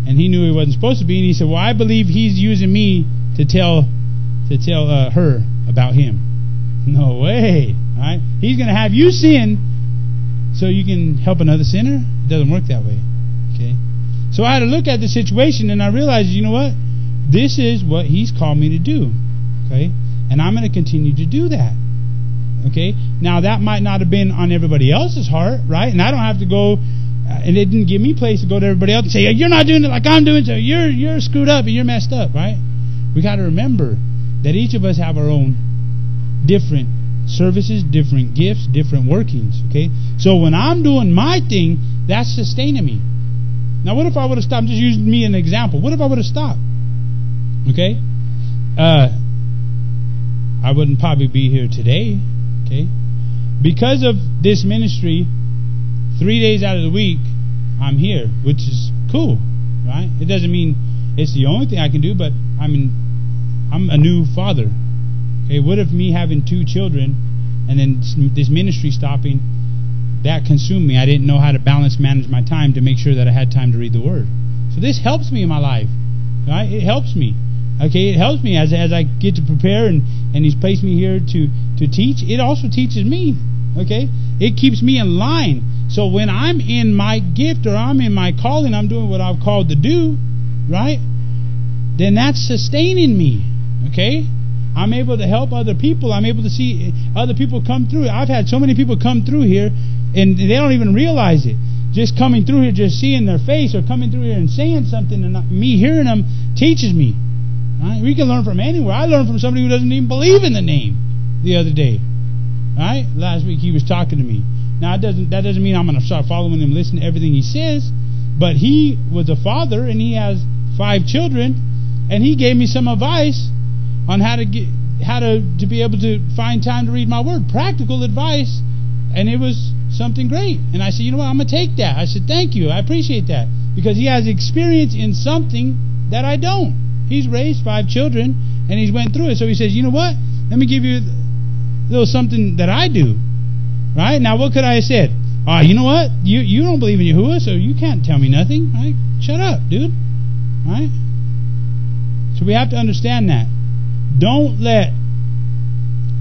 [SPEAKER 1] and he knew he wasn't supposed to be, and he said, well, I believe he's using me to tell her about him. No way, right? He's going to have you sin so you can help another sinner? It doesn't work that way, okay? So I had to look at the situation, and I realized, you know what? This is what he's called me to do, okay? And I'm going to continue to do that, okay? Now, that might not have been on everybody else's heart, right? And I don't have to go, and it didn't give me place to go to everybody else and say, you're not doing it like I'm doing, so you're screwed up and you're messed up, right? We got to remember that each of us have our own different services, different gifts, different workings, okay? So when I'm doing my thing, that's sustaining me. Now, what if I would have stopped? I'm just using me as an example. What if I would have stopped? Okay? I wouldn't probably be here today. Okay? Because of this ministry, 3 days out of the week, I'm here, which is cool, right? It doesn't mean it's the only thing I can do, but I'm a new father. Okay? What if me having 2 children and then this ministry stopping, that consumed me? I didn't know how to manage my time to make sure that I had time to read the Word. So this helps me in my life, right? It helps me. Okay, it helps me as I get to prepare, and he's placed me here to teach. It also teaches me. Okay, it keeps me in line. So when I'm in my gift or I'm in my calling, I'm doing what I've called to do, right? Then that's sustaining me. Okay, I'm able to help other people. I'm able to see other people come through. I've had so many people come through here, and they don't even realize it. Just coming through here, just seeing their face, or coming through here and saying something, and me hearing them teaches me. Right? We can learn from anywhere. I learned from somebody who doesn't even believe in the name the other day. Right? Last week he was talking to me. Now that doesn't mean I'm going to start following him, listening to everything he says. But he was a father, and he has 5 children, and he gave me some advice on how to be able to find time to read my Word. Practical advice, and it was something great. And I said, you know what? I'm going to take that. I said, thank you. I appreciate that, because he has experience in something that I don't. He's raised 5 children, and he's went through it. So he says, you know what? Let me give you a little something that I do. Right? Now, what could I have said? You know what? You don't believe in Yahuwah, so you can't tell me nothing. Right? Shut up, dude. Right? So we have to understand that. Don't let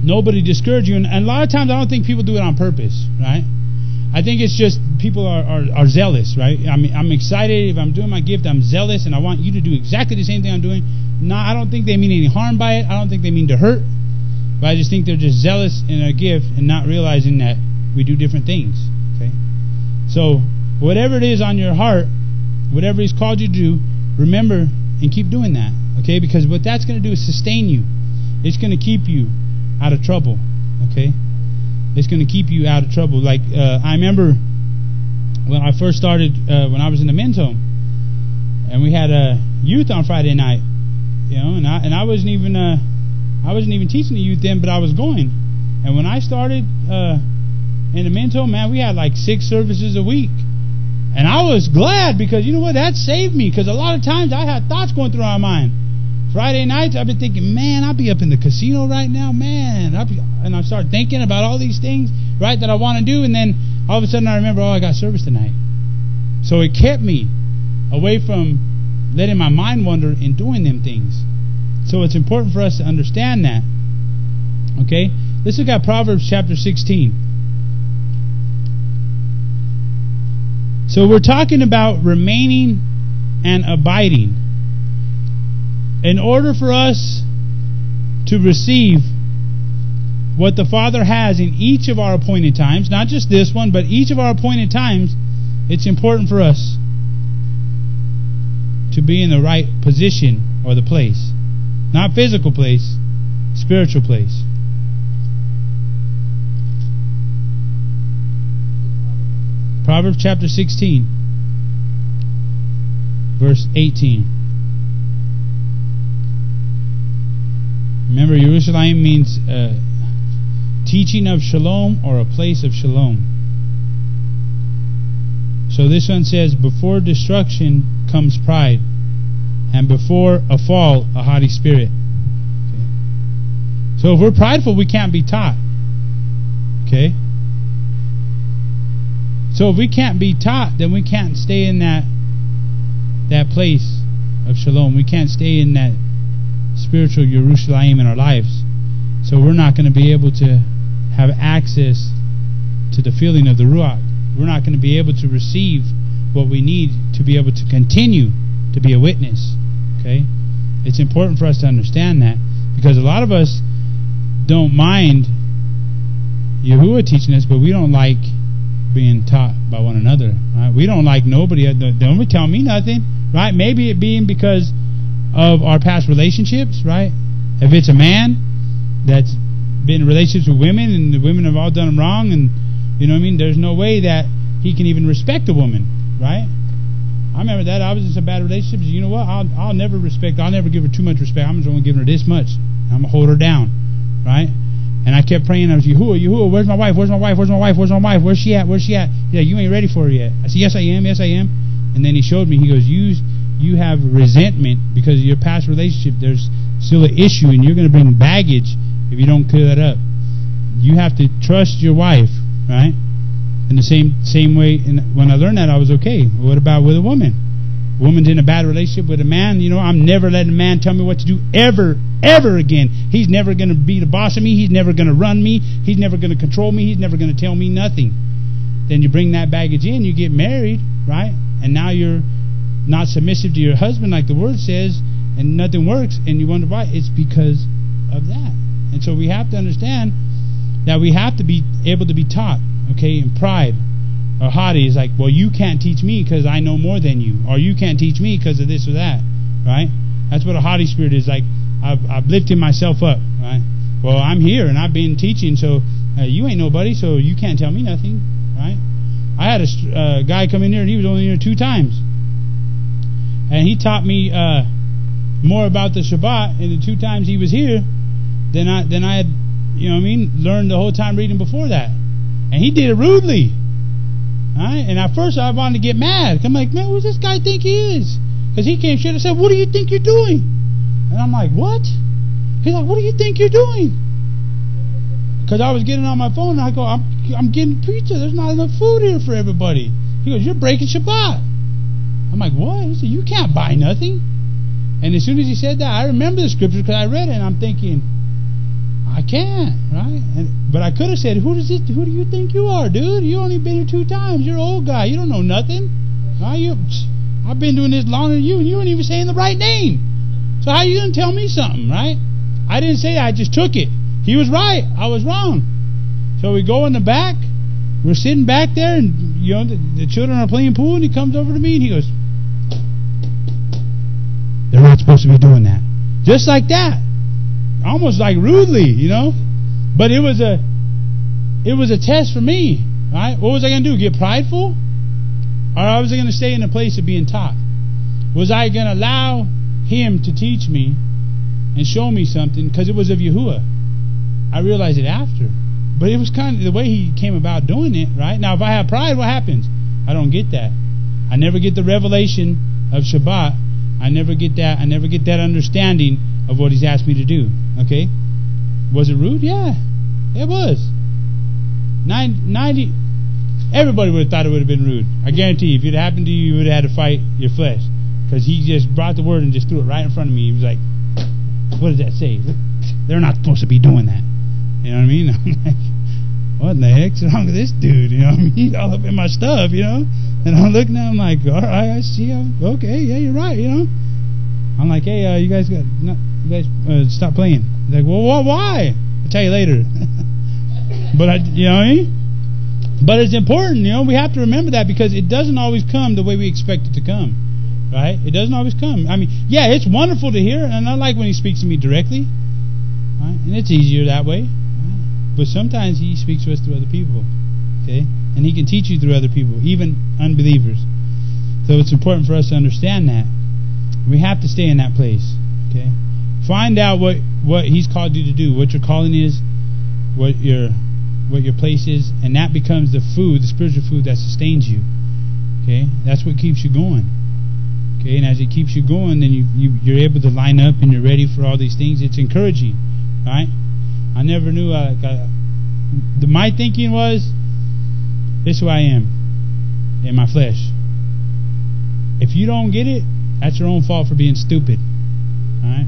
[SPEAKER 1] nobody discourage you. And a lot of times, I don't think people do it on purpose. Right? I think it's just people are zealous, right? I mean, I'm excited. If I'm doing my gift, I'm zealous, and I want you to do exactly the same thing I'm doing. No, I don't think they mean any harm by it. I don't think they mean to hurt. But I just think they're just zealous in their gift and not realizing that we do different things. Okay? So whatever it is on your heart, whatever He's called you to do, remember and keep doing that. Okay? Because what that's going to do is sustain you. It's going to keep you out of trouble. Okay? It's going to keep you out of trouble. Like, I remember when I first started, when I was in the men's home, and we had a youth on Friday night, you know, and I wasn't even teaching the youth then, but I was going. And when I started in the men's home, man, we had like 6 services a week, and I was glad, because you know what, that saved me. Because a lot of times I had thoughts going through my mind. Friday nights, I've been thinking, man, I'll be up in the casino right now, man. And I start thinking about all these things, right, that I want to do, and then all of a sudden I remember, I got service tonight. So it kept me away from letting my mind wander in doing them things. So it's important for us to understand that. Okay? Let's look at Proverbs chapter 16. So we're talking about remaining and abiding. In order for us to receive what the Father has in each of our appointed times, not just this one, but each of our appointed times, it's important for us to be in the right position or the place. Not physical place, spiritual place. Proverbs chapter 16, verse 18. Remember, Yerushalayim means teaching of shalom, or a place of shalom. So this one says, before destruction comes pride, and before a fall, a haughty spirit. Okay. So if we're prideful, we can't be taught. Okay? So if we can't be taught, then we can't stay in that place of shalom. We can't stay in that spiritual Yerushalayim in our lives. So we're not going to be able to have access to the feeling of the Ruach. We're not going to be able to receive what we need to be able to continue to be a witness. Okay? It's important for us to understand that, because a lot of us don't mind Yahuwah teaching us, but we don't like being taught by one another. Right? We don't like nobody. Don't tell me nothing. Right? Maybe it being because of our past relationships. Right? If it's a man that's been in relationships with women, and the women have all done him wrong, and you know what I mean, there's no way that he can even respect a woman. Right? I remember that. I was in some bad relationships. You know what? I'll never respect. I'll never give her too much respect. I'm just only giving her this much. I'm gonna hold her down. Right? And I kept praying. I was, Yahuwah, where's my wife? Where's my wife? Where's my wife? Where's my wife? Where's she at? Where's she at? Yeah, you ain't ready for her yet. I said, yes, I am. Yes, I am. And then he showed me. He goes, you have resentment because of your past relationship. There's still an issue, and you're going to bring baggage if you don't clear that up. You have to trust your wife, right? In the same way. And when I learned that, I was okay. What about with a woman? A woman's in a bad relationship with a man. You know, I'm never letting a man tell me what to do ever again. He's never going to be the boss of me. He's never going to run me. He's never going to control me. He's never going to tell me nothing. Then you bring that baggage in. You get married, right? And now you're not submissive to your husband like the word says, and nothing works, and you wonder why. It's because of that. And so we have to understand that we have to be able to be taught, okay, in pride. Or haughty is like, well, you can't teach me because I know more than you, or you can't teach me because of this or that, right? That's what a haughty spirit is like. I've lifted myself up, right? Well, I'm here and I've been teaching, so you ain't nobody, so you can't tell me nothing, right? I had a guy come in here, and he was only here 2 times, and he taught me more about the Shabbat in the 2 times he was here than I had, you know what I mean, learned the whole time reading before that. And he did it rudely. Right? And at first I wanted to get mad. I'm like, man, who does this guy think he is? Because he came straight and said, what do you think you're doing? And I'm like, what? He's like, what do you think you're doing? Because I was getting on my phone, and I go, I'm getting pizza. There's not enough food here for everybody. He goes, you're breaking Shabbat. I'm like, what? He said, you can't buy nothing. And as soon as he said that, I remember the scripture because I read it, and I'm thinking, I can't, right? But I could have said, who do you think you are, dude? You only been here 2 times. You're an old guy. You don't know nothing. Right? I've been doing this longer than you, and you weren't even saying the right name. So how you going to tell me something, right? I didn't say that. I just took it. He was right. I was wrong. So we go in the back. we're sitting back there, and the children are playing pool, and he comes over to me and he goes, "They're not supposed to be doing that." Just like that, almost like rudely, But it was a test for me, right? What was I going to do? Get prideful, or was I going to stay in a place of being taught? Was I going to allow him to teach me and show me something because it was of Yahuwah? I realized it after. But it was kind of the way he came about doing it, right? Now, if I have pride, what happens? I don't get that. I never get the revelation of Shabbat. I never get that. I never get that understanding of what he's asked me to do. Okay? Was it rude? Yeah, it was. 90. Everybody would have thought it would have been rude. I guarantee you, if it happened to you, you would have had to fight your flesh. Because he just brought the word and just threw it right in front of me. He was like, "What does that say? They're not supposed to be doing that." You know what I mean? I'm like, what in the heck's wrong with this dude? You know what I mean? He's all up in my stuff, And I'm looking at him like, all right, I see him. Okay, yeah, you're right, I'm like, hey, you guys stop playing. He's like, well, why? I'll tell you later. But you know what I mean? But it's important, we have to remember that, because it doesn't always come the way we expect it to come. Right? It doesn't always come. I mean, yeah, it's wonderful to hear, and I like when he speaks to me directly. Right? And it's easier that way. But sometimes he speaks to us through other people. Okay? And he can teach you through other people, even unbelievers. So it's important for us to understand that. We have to stay in that place. Okay? Find out what he's called you to do, what your calling is, what your place is, and that becomes the food, the spiritual food that sustains you. Okay? That's what keeps you going. Okay? And as it keeps you going, then you're able to line up and you're ready for all these things. It's encouraging. Right? I never knew. My thinking was, this is who I am in my flesh. If you don't get it, that's your own fault for being stupid. All right?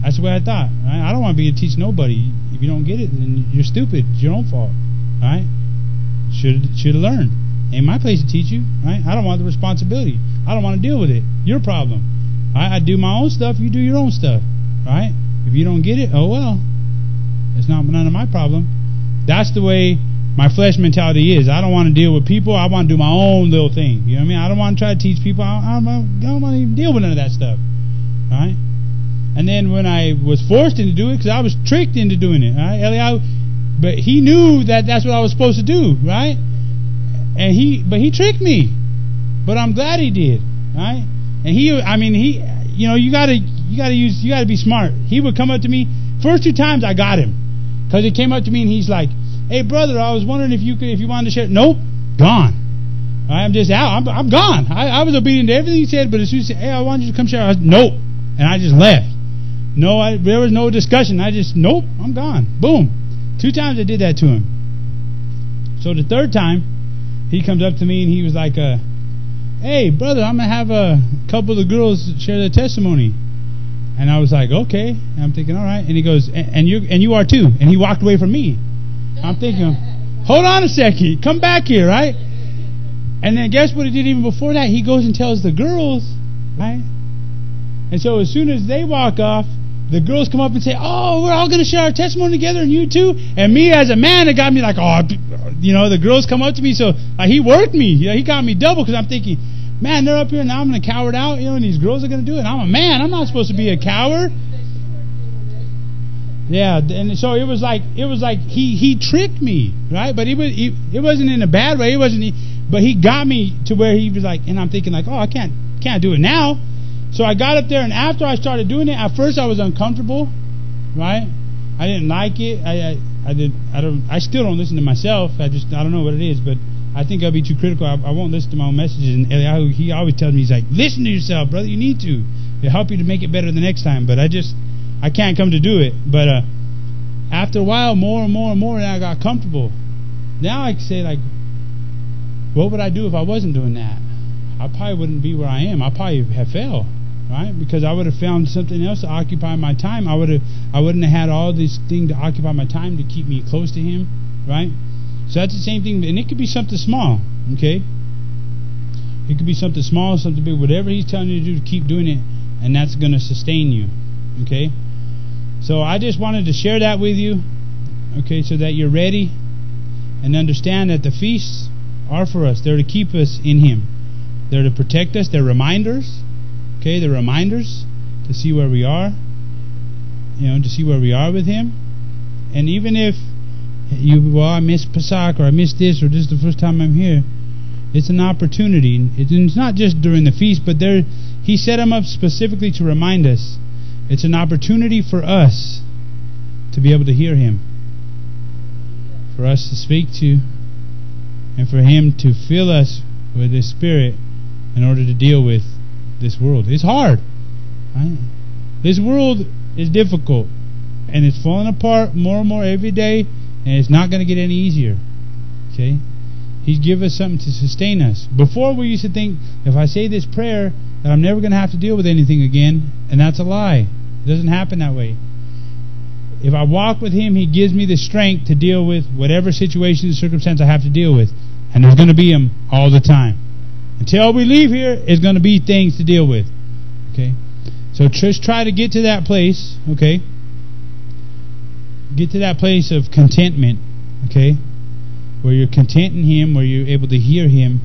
[SPEAKER 1] That's the way I thought. Right? I don't want to be able to teach nobody. If you don't get it, then you're stupid. It's your own fault. All right? Should have learned. Ain't my place to teach you. Right? I don't want the responsibility. I don't want to deal with it. Your problem. All right? I do my own stuff. You do your own stuff. All right? If you don't get it, oh well. It's none of my problem. That's the way my flesh mentality is. I don't want to deal with people. I want to do my own little thing. You know what I mean? I don't want to try to teach people. I don't want to even deal with none of that stuff. All right? And then when I was forced into doing it, because I was tricked into doing it, right? But he knew that that's what I was supposed to do, right? And he tricked me. But I'm glad he did, right? And you got to be smart. He would come up to me. First 2 times I got him, because he came up to me and he's like, "Hey brother, I was wondering if you wanted to share." Nope, gone. I'm just out. I'm gone. I was obedient to everything he said, but as soon as he said, "Hey, I want you to come share," I was, nope, and I just left. No, there was no discussion. I just, nope, I'm gone. Boom. 2 times I did that to him. So the 3rd time, he comes up to me and he was like, "Hey brother, I'm gonna have a couple of the girls share their testimony." And I was like, okay. And I'm thinking, all right. And he goes, and you are too. And he walked away from me. I'm thinking, hold on a second. Come back here, right? And then guess what he did even before that? He goes and tells the girls, right? And so as soon as they walk off, the girls come up and say, "Oh, we're all going to share our testimony together, and you too." And me as a man, it got me like, oh, the girls come up to me. So he worked me. He got me double, because I'm thinking, man, they're up here now. I'm going to coward out, and these girls are going to do it. And I'm a man. I'm not supposed to be a coward. Yeah, and so it was like he tricked me, right? But it wasn't in a bad way. It wasn't. But he got me to where he was like, and I'm thinking like, oh, I can't do it now. So I got up there, and after I started doing it, at first I was uncomfortable, right? I didn't like it. I still don't listen to myself. I don't know what it is, but I think I'll be too critical. I won't listen to my own messages. And Eliyahu, he always tells me, he's like, listen to yourself, brother. You need to. It'll help you to make it better the next time. But I can't come to do it. But after a while, more and more and more, and I got comfortable. Now I can say, like, what would I do if I wasn't doing that? I probably wouldn't be where I am. I probably have failed, right? Because I would have found something else to occupy my time. I wouldn't have had all this thing to occupy my time to keep me close to Him, right? So that's the same thing, and it could be something small, okay? It could be something small, something big, whatever He's telling you to do, to keep doing it, and that's going to sustain you, okay? So I just wanted to share that with you, okay, so that you're ready. and understand that the feasts are for us. They're to keep us in Him. They're to protect us. They're reminders. Okay, they're reminders to see where we are. To see where we are with Him. And even if I missed Pesach, or I missed this, or this is the first time I'm here, it's an opportunity. It's not just during the feast, but He set them up specifically to remind us. It's an opportunity for us to be able to hear Him, for us to speak to, and for Him to fill us with His Spirit in order to deal with this world. It's hard, right? This world is difficult, and it's falling apart more and more every day, and it's not going to get any easier. Okay? He's given us something to sustain us. Before, we used to think, if I say this prayer, that I'm never going to have to deal with anything again, and that's a lie. It doesn't happen that way. If I walk with Him, He gives me the strength to deal with whatever situation and circumstance I have to deal with, and there's going to be them all the time. Until we leave here, it's going to be things to deal with. Okay? So just try to get to that place, okay? Get to that place of contentment, okay? Where you're content in Him, where you're able to hear Him,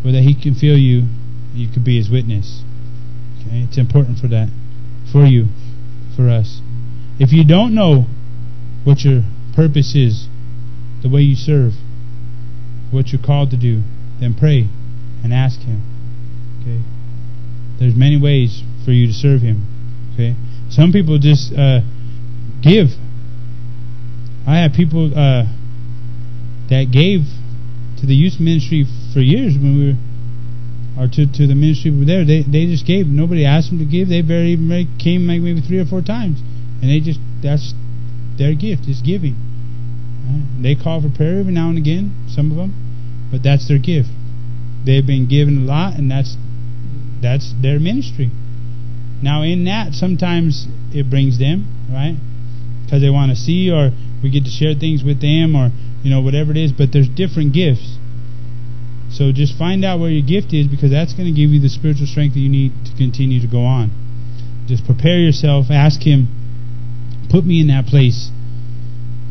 [SPEAKER 1] where that He can feel you, and you can be His witness. Okay? It's important for that, for you, for us. If you don't know what your purpose is, the way you serve, what you're called to do, then pray and ask Him. Okay? There's many ways for you to serve Him. Okay? Some people just give. I have people that gave to the youth ministry for years when we were, or to the ministry we were there. They just gave. Nobody asked them to give. They barely came maybe 3 or 4 times, and that's their gift, is giving. Right? They call for prayer every now and again, some of them, but that's their gift. They've been given a lot, and that's their ministry. Now in that, sometimes it brings them, right? Because they want to see, or we get to share things with them, or whatever it is, but there's different gifts. So just find out where your gift is, because that's going to give you the spiritual strength that you need to continue to go on. Just prepare yourself, ask Him, put me in that place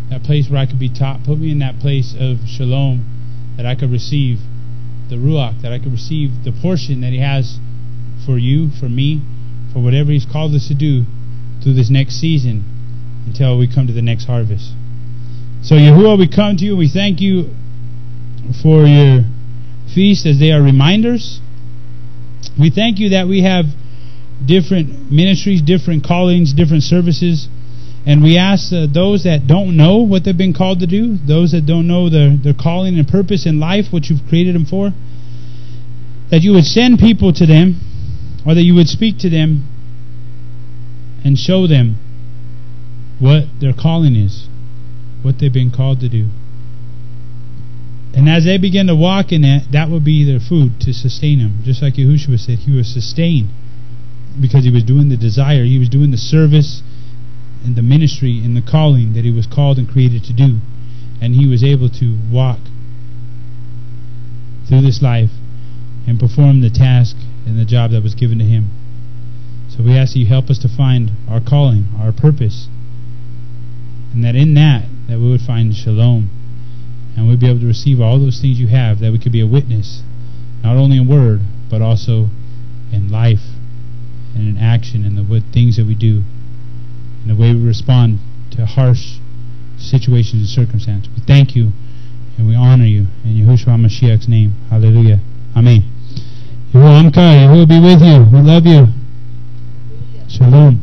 [SPEAKER 1] where I could be taught, put me in that place of shalom, that I could receive the Ruach, that I could receive the portion that He has for you, for me, for whatever He's called us to do through this next season until we come to the next harvest. So Yahuwah, we come to you, we thank you for your feast as they are reminders. We thank you that we have different ministries, different callings, different services, and we ask those that don't know what they've been called to do, those that don't know their calling and purpose in life, what you've created them for, that you would send people to them, or that you would speak to them and show them what their calling is, what they've been called to do. And as they begin to walk in that will be their food to sustain them. Just like Yahushua said, He was sustained because He was doing the desire, He was doing the service and the ministry and the calling that He was called and created to do. And He was able to walk through this life and perform the task and the job that was given to Him. So we ask that you help us to find our calling, our purpose, and that in that we would find shalom, and we'd be able to receive all those things you have, that we could be a witness, not only in word, but also in life and in action, and the things that we do, and the way we respond to harsh situations and circumstances. We thank you and we honor you in Yahushua Mashiach's name. Hallelujah. Amen. Yahuwah be with you. We love you. Shalom.